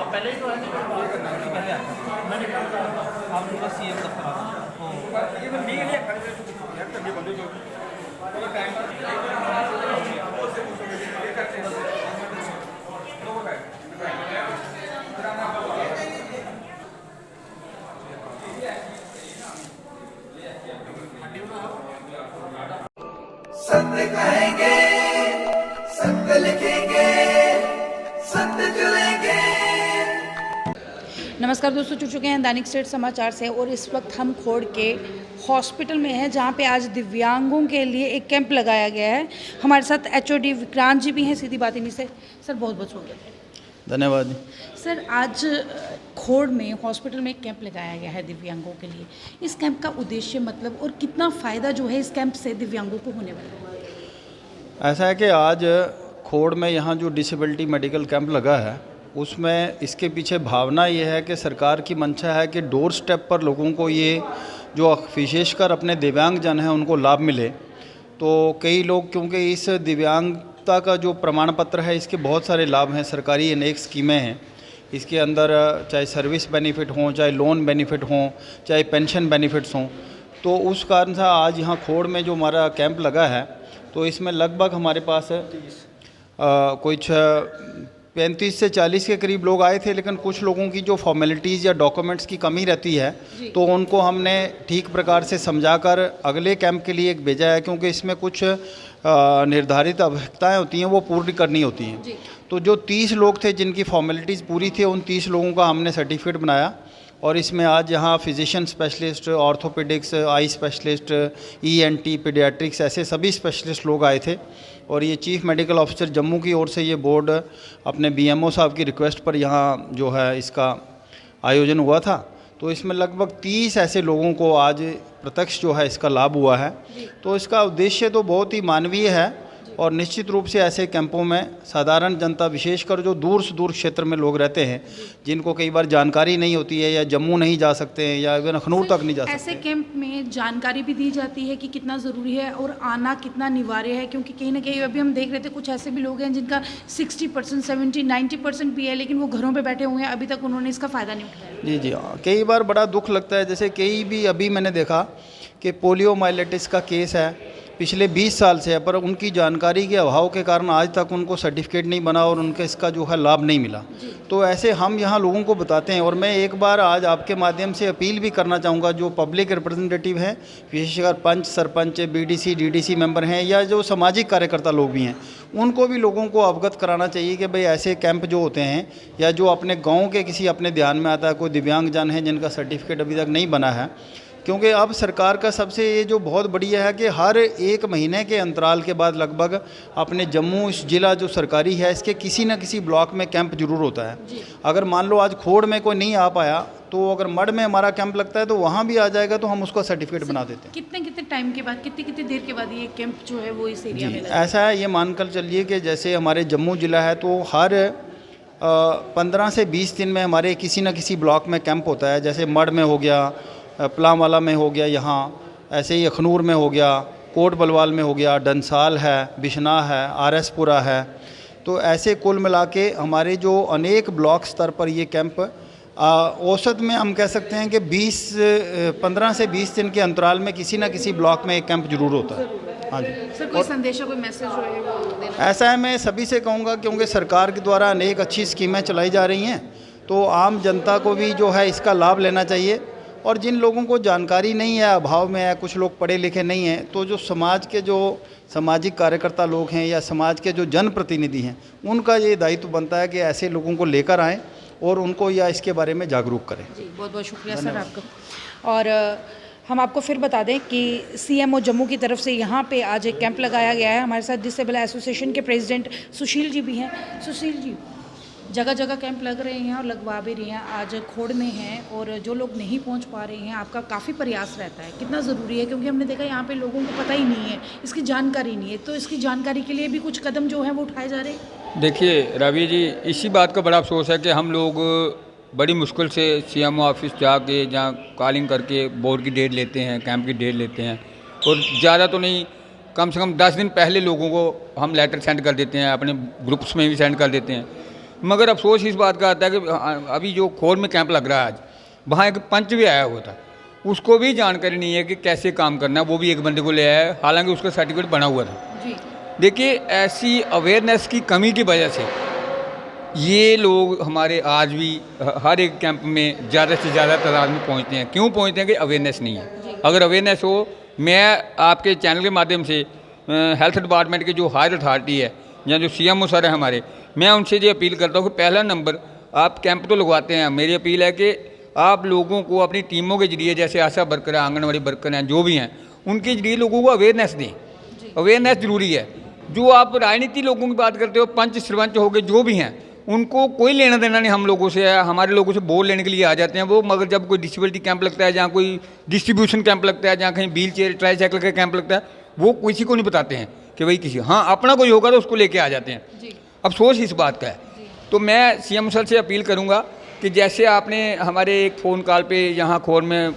पहले ही तो है पहले मैंने काम करा था आप लोग सीएम दफ्तर सत्य कहेंगे, सत्य लिखेंगे, सत्य चलेंगे। नमस्कार दोस्तों, जुड़ चुके हैं दैनिक स्टेट समाचार से और इस वक्त हम खोड़ के हॉस्पिटल में हैं जहां पे आज दिव्यांगों के लिए एक कैंप लगाया गया है। हमारे साथ एचओडी विक्रांत जी भी हैं। सीधी बात इन्हीं से सर, बहुत बहुत स्वागत। धन्यवाद। सर, आज खोड़ में हॉस्पिटल में एक कैंप लगाया गया है दिव्यांगों के लिए। इस कैंप का उद्देश्य मतलब और कितना फ़ायदा जो है इस कैंप से दिव्यांगों को होने वाला है? ऐसा है कि आज खोड़ में यहाँ जो डिसेबिलिटी मेडिकल कैंप लगा है उसमें इसके पीछे भावना ये है कि सरकार की मंशा है कि डोर स्टेप पर लोगों को ये जो विशेषकर अपने दिव्यांगजन हैं उनको लाभ मिले। तो कई लोग, क्योंकि इस दिव्यांगता का जो प्रमाण पत्र है इसके बहुत सारे लाभ हैं, सरकारी अनेक स्कीमें हैं इसके अंदर, चाहे सर्विस बेनिफिट हों, चाहे लोन बेनिफिट हों, चाहे पेंशन बेनिफिट्स हों। तो उस कारण से आज यहाँ खोड़ में जो हमारा कैंप लगा है तो इसमें लगभग हमारे पास कुछ 35 से 40 के करीब लोग आए थे, लेकिन कुछ लोगों की जो फॉर्मेलिटीज़ या डॉक्यूमेंट्स की कमी रहती है तो उनको हमने ठीक प्रकार से समझाकर अगले कैंप के लिए भेजा है, क्योंकि इसमें कुछ निर्धारित आवश्यकताएं होती हैं वो पूरी करनी होती हैं। तो जो 30 लोग थे जिनकी फॉर्मेलिटीज़ पूरी थी उन 30 लोगों का हमने सर्टिफिकेट बनाया और इसमें आज यहाँ physician specialist, orthopaedics, eye specialist, ENT, paediatrics, ऐसे सभी स्पेशलिस्ट लोग आए थे। और ये चीफ़ मेडिकल ऑफिसर जम्मू की ओर से ये बोर्ड अपने बीएमओ साहब की रिक्वेस्ट पर यहाँ जो है इसका आयोजन हुआ था। तो इसमें लगभग 30 ऐसे लोगों को आज प्रत्यक्ष जो है इसका लाभ हुआ है। तो इसका उद्देश्य तो बहुत ही मानवीय है और निश्चित रूप से ऐसे कैंपों में साधारण जनता, विशेषकर जो दूर से दूर क्षेत्र में लोग रहते हैं जिनको कई बार जानकारी नहीं होती है या जम्मू नहीं जा सकते हैं या इवन अखनूर तक नहीं जा सकते, ऐसे कैंप में जानकारी भी दी जाती है कि कितना ज़रूरी है और आना कितना अनिवार्य है, क्योंकि कहीं ना कहीं अभी हम देख रहे थे कुछ ऐसे भी लोग हैं जिनका 60%, 70, 90% भी है लेकिन वो घरों पर बैठे हुए हैं, अभी तक उन्होंने इसका फ़ायदा नहीं उठाया। जी जी हाँ, कई बार बड़ा दुख लगता है। जैसे कई भी अभी मैंने देखा कि पोलियोमाइलिटिस का केस है पिछले 20 साल से है, पर उनकी जानकारी के अभाव के कारण आज तक उनको सर्टिफिकेट नहीं बना और उनके इसका जो है लाभ नहीं मिला। तो ऐसे हम यहाँ लोगों को बताते हैं। और मैं एक बार आज आपके माध्यम से अपील भी करना चाहूँगा, जो पब्लिक रिप्रेजेंटेटिव हैं, विशेषकर पंच, सरपंच, बीडीसी, डीडीसी मेंबर हैं या जो सामाजिक कार्यकर्ता लोग भी हैं, उनको भी लोगों को अवगत कराना चाहिए कि भाई ऐसे कैंप जो होते हैं या जो अपने गाँव के किसी अपने ध्यान में आता है, कोई दिव्यांगजन है जिनका सर्टिफिकेट अभी तक नहीं बना है, क्योंकि अब सरकार का सबसे ये जो बहुत बढ़िया है कि हर 1 महीने के अंतराल के बाद लगभग अपने जम्मू इस ज़िला जो सरकारी है इसके किसी न किसी ब्लॉक में कैंप जरूर होता है। अगर मान लो आज खोड़ में कोई नहीं आ पाया तो अगर मड में हमारा कैंप लगता है तो वहाँ भी आ जाएगा, तो हम उसका सर्टिफिकेट बना देते हैं। कितने कितने टाइम के बाद, कितनी कितनी देर के बाद ये कैंप जो है वो इस एरिया में? ऐसा है, ये मानकर चलिए कि जैसे हमारे जम्मू ज़िला है तो हर 15 से 20 दिन में हमारे किसी न किसी ब्लॉक में कैंप होता है। जैसे मड में हो गया, पलामवाला में हो गया, यहाँ ऐसे ही अखनूर में हो गया, कोट बलवाल में हो गया, डंसाल है, बिश्नाह है, आरएसपुरा है। तो ऐसे कुल मिला के हमारे जो अनेक ब्लॉक स्तर पर ये कैंप औसत में हम कह सकते हैं कि 15 से 20 दिन के अंतराल में किसी न किसी ब्लॉक में एक कैंप जरूर होता है। हाँ जी सर, कोई संदेश, कोई मैसेज जो है वो देना? ऐसा है, मैं सभी से कहूँगा, क्योंकि सरकार के द्वारा अनेक अच्छी स्कीमें चलाई जा रही हैं तो आम जनता को भी जो है इसका लाभ लेना चाहिए। और जिन लोगों को जानकारी नहीं है, अभाव में है, कुछ लोग पढ़े लिखे नहीं हैं, तो जो समाज के जो सामाजिक कार्यकर्ता लोग हैं या समाज के जो जनप्रतिनिधि हैं उनका ये दायित्व बनता है कि ऐसे लोगों को लेकर आएँ और उनको या इसके बारे में जागरूक करें। जी, बहुत बहुत शुक्रिया सर आपका। और हम आपको फिर बता दें कि सीएमओ जम्मू की तरफ से यहाँ पे आज एक कैंप लगाया गया है। हमारे साथ डिसेबल एसोसिएशन के प्रेसिडेंट सुशील जी भी हैं। सुशील जी, जगह जगह कैंप लग रहे हैं और लगवा भी रही हैं, आज खोड़ में हैं और जो लोग नहीं पहुंच पा रहे हैं, आपका काफ़ी प्रयास रहता है, कितना ज़रूरी है? क्योंकि हमने देखा यहाँ पे लोगों को पता ही नहीं है, इसकी जानकारी नहीं है, तो इसकी जानकारी के लिए भी कुछ कदम जो है वो उठाए जा रहे हैं। देखिए रवि जी, इसी बात का बड़ा अफसोस है कि हम लोग बड़ी मुश्किल से सीएमओ ऑफिस जाके जहाँ कॉलिंग करके बोर्ड की डेट लेते हैं, कैंप की डेट लेते हैं, और ज़्यादा तो नहीं, कम से कम 10 दिन पहले लोगों को हम लेटर सेंड कर देते हैं, अपने ग्रुप्स में भी सेंड कर देते हैं। मगर अफसोस इस बात का आता है कि अभी जो खोर में कैंप लग रहा है आज, वहाँ एक पंच भी आया हुआ था, उसको भी जानकारी नहीं है कि कैसे काम करना है। वो भी एक बंदे को ले आया है, हालांकि उसका सर्टिफिकेट बना हुआ था। जी देखिए, ऐसी अवेयरनेस की कमी की वजह से ये लोग हमारे आज भी हर एक कैंप में ज़्यादा से ज़्यादा तादाद में पहुँचते हैं। क्यों पहुँचते हैं? कि अवेयरनेस नहीं है। अगर अवेयरनेस हो, मैं आपके चैनल के माध्यम से हेल्थ डिपार्टमेंट के जो हायर अथॉरिटी है या जो CMO सर है हमारे, मैं उनसे ये अपील करता हूँ कि पहला नंबर आप कैंप तो लगवाते हैं, मेरी अपील है कि आप लोगों को अपनी टीमों के जरिए, जैसे आशा वर्कर है, आंगनवाड़ी वर्कर हैं, जो भी हैं, उनके जरिए लोगों को अवेयरनेस दें। अवेयरनेस ज़रूरी है। जो आप राजनीति लोगों की बात करते हो, पंच सरपंच हो गए, जो भी हैं, उनको कोई लेना देना नहीं हम लोगों से है। हमारे लोगों से वोट लेने के लिए आ जाते हैं वो, मगर जब कोई डिसेबिलिटी कैंप लगता है, जहाँ कोई डिस्ट्रीब्यूशन कैंप लगता है, जहाँ कहीं व्हील चेयर ट्राईसाइकिल का कैंप लगता है, वो किसी को नहीं बताते हैं कि भाई किसी, हाँ अपना कोई होगा तो उसको लेके आ जाते हैं। अफसोस इस बात का है। तो मैं CM सर से अपील करूँगा कि जैसे आपने हमारे एक फ़ोन कॉल पे यहाँ खोर में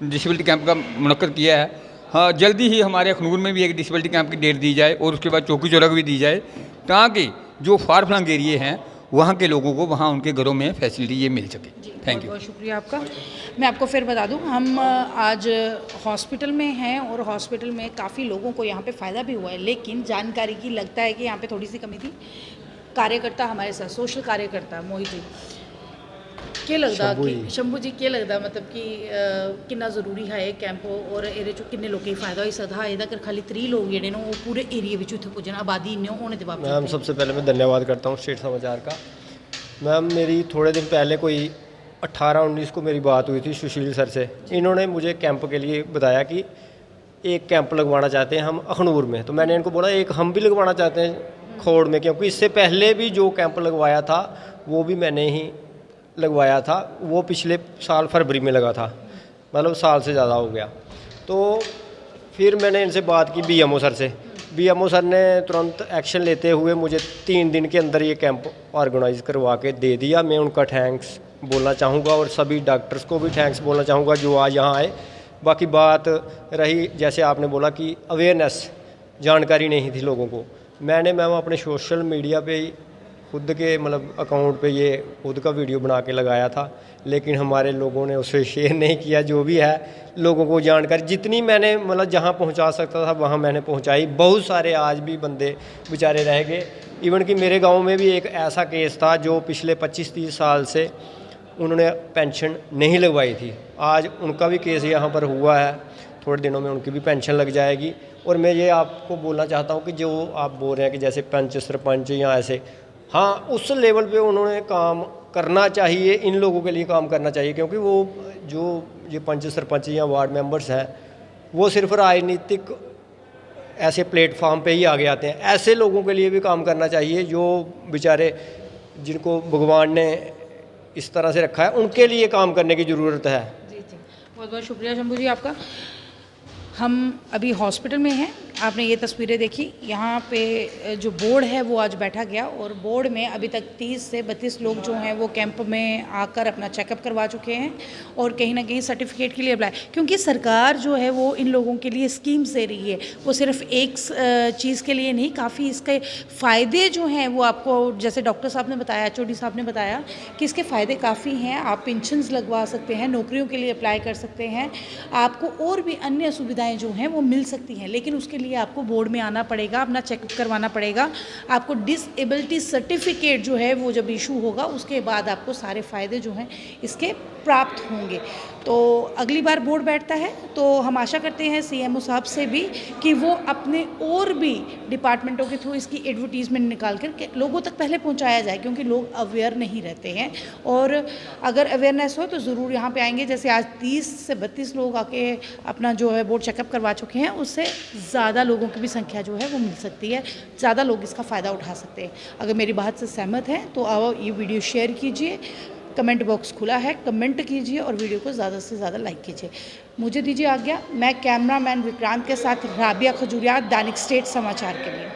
डिसेबिलिटी कैंप का मुनक्कद किया है, हाँ जल्दी ही हमारे अखनूर में भी एक डिसेबिलिटी कैंप की डेट दी जाए और उसके बाद चौकी चौरा भी दी जाए, ताकि जो फार फ्लंग एरिए हैं वहाँ के लोगों को वहाँ उनके घरों में फैसिलिटी ये मिल सके। Thank you. बहुत शुक्रिया आपका। मैं आपको फिर बता दूं, हम आज हॉस्पिटल में हैं और हॉस्पिटल में काफ़ी लोगों को यहाँ पे फ़ायदा भी हुआ है, लेकिन जानकारी की लगता है कि यहाँ पे थोड़ी सी कमी थी। कार्यकर्ता हमारे साथ, सोशल कार्यकर्ता मोहित जी, क्या लगता कि शंभू जी क्या लगता मतलब कि कितना ज़रूरी है ये कैंप और एह्दे च किन्ने लोकें गी फायदा होई सकदा? एह्दा कर खाली 3 लोग जेह्ड़े न ओह् पूरे एरिया बिच उत्थै पुज्जन, आबादी इन्ने होने दे बावजूद। मैम सबसे पहले मैं धन्यवाद करता हूँ स्टेट समाचार का। मैम मेरी थोड़े दिन पहले कोई 18-19 को मेरी बात हुई थी सुशील सर से। इन्होंने मुझे कैंप के लिए बताया कि एक कैंप लगवाना चाहते हैं हम अखनूर में। तो मैंने इनको बोला एक हम भी लगवाना चाहते हैं खोड़ में, क्योंकि इससे पहले भी जो कैंप लगवाया था वो भी मैंने ही लगवाया था। वो पिछले साल फरवरी में लगा था, मतलब साल से ज़्यादा हो गया। तो फिर मैंने इनसे बात की BMO सर से। BMO सर ने तुरंत एक्शन लेते हुए मुझे 3 दिन के अंदर ये कैंप ऑर्गेनाइज़ करवा के दे दिया। मैं उनका थैंक्स बोलना चाहूँगा और सभी डॉक्टर्स को भी थैंक्स बोलना चाहूँगा जो आज यहाँ आए। बाकी बात रही, जैसे आपने बोला कि अवेयरनेस जानकारी नहीं थी लोगों को, मैंने मैम अपने सोशल मीडिया पे ही खुद के मतलब अकाउंट पे ये खुद का वीडियो बना के लगाया था, लेकिन हमारे लोगों ने उसे शेयर नहीं किया। जो भी है लोगों को जानकारी जितनी मैंने मतलब जहाँ पहुँचा सकता था वहाँ मैंने पहुँचाई। बहुत सारे आज भी बंदे बेचारे रह गए। इवन कि मेरे गांव में भी एक ऐसा केस था जो पिछले 25-30 साल से उन्होंने पेंशन नहीं लगवाई थी। आज उनका भी केस यहाँ पर हुआ है, थोड़े दिनों में उनकी भी पेंशन लग जाएगी। और मैं ये आपको बोलना चाहता हूँ कि जो आप बोल रहे हैं कि जैसे पंच सरपंच या ऐसे, हाँ उस लेवल पे उन्होंने काम करना चाहिए, इन लोगों के लिए काम करना चाहिए, क्योंकि वो जो ये पंच सरपंच या वार्ड मेंबर्स हैं वो सिर्फ राजनीतिक ऐसे प्लेटफॉर्म पे ही आगे आते हैं। ऐसे लोगों के लिए भी काम करना चाहिए जो बेचारे जिनको भगवान ने इस तरह से रखा है, उनके लिए काम करने की ज़रूरत है। जी जी, बहुत बहुत शुक्रिया शंभू जी आपका। हम अभी हॉस्पिटल में हैं, आपने ये तस्वीरें देखी। यहाँ पे जो बोर्ड है वो आज बैठा गया और बोर्ड में अभी तक 30 से 32 लोग जो हैं वो कैंप में आकर अपना चेकअप करवा चुके हैं और कहीं ना कहीं सर्टिफिकेट के लिए अप्लाई, क्योंकि सरकार जो है वो इन लोगों के लिए स्कीम्स दे रही है। वो सिर्फ एक चीज़ के लिए नहीं, काफ़ी इसके फ़ायदे जो हैं वो आपको, जैसे डॉक्टर साहब ने बताया, HOD साहब ने बताया कि इसके फ़ायदे काफ़ी हैं। आप पेंशन्स लगवा सकते हैं, नौकरियों के लिए अप्लाई कर सकते हैं, आपको और भी अन्य सुविधाएँ जो हैं वो मिल सकती हैं। लेकिन उसके लिए आपको बोर्ड में आना पड़ेगा, अपना चेकअप करवाना पड़ेगा। आपको डिसेबिलिटी सर्टिफिकेट जो है वो जब इशू होगा उसके बाद आपको सारे फ़ायदे जो हैं इसके प्राप्त होंगे। तो अगली बार बोर्ड बैठता है तो हम आशा करते हैं CMO साहब से भी कि वो अपने और भी डिपार्टमेंटों के थ्रू इसकी एडवर्टीज़मेंट निकाल कर लोगों तक पहले पहुंचाया जाए, क्योंकि लोग अवेयर नहीं रहते हैं। और अगर अवेयरनेस हो तो ज़रूर यहाँ पे आएंगे। जैसे आज 30 से 32 लोग आके अपना जो है बोर्ड चेकअप करवा चुके हैं, उससे ज़्यादा लोगों की भी संख्या जो है वो मिल सकती है, ज़्यादा लोग इसका फ़ायदा उठा सकते हैं। अगर मेरी बात से सहमत हैं तो आओ ये वीडियो शेयर कीजिए, कमेंट बॉक्स खुला है, कमेंट कीजिए और वीडियो को ज़्यादा से ज़्यादा लाइक कीजिए। मुझे दीजिए आज्ञा, मैं कैमरामैन विक्रांत के साथ राबिया खजूरिया, दैनिक स्टेट समाचार के लिए।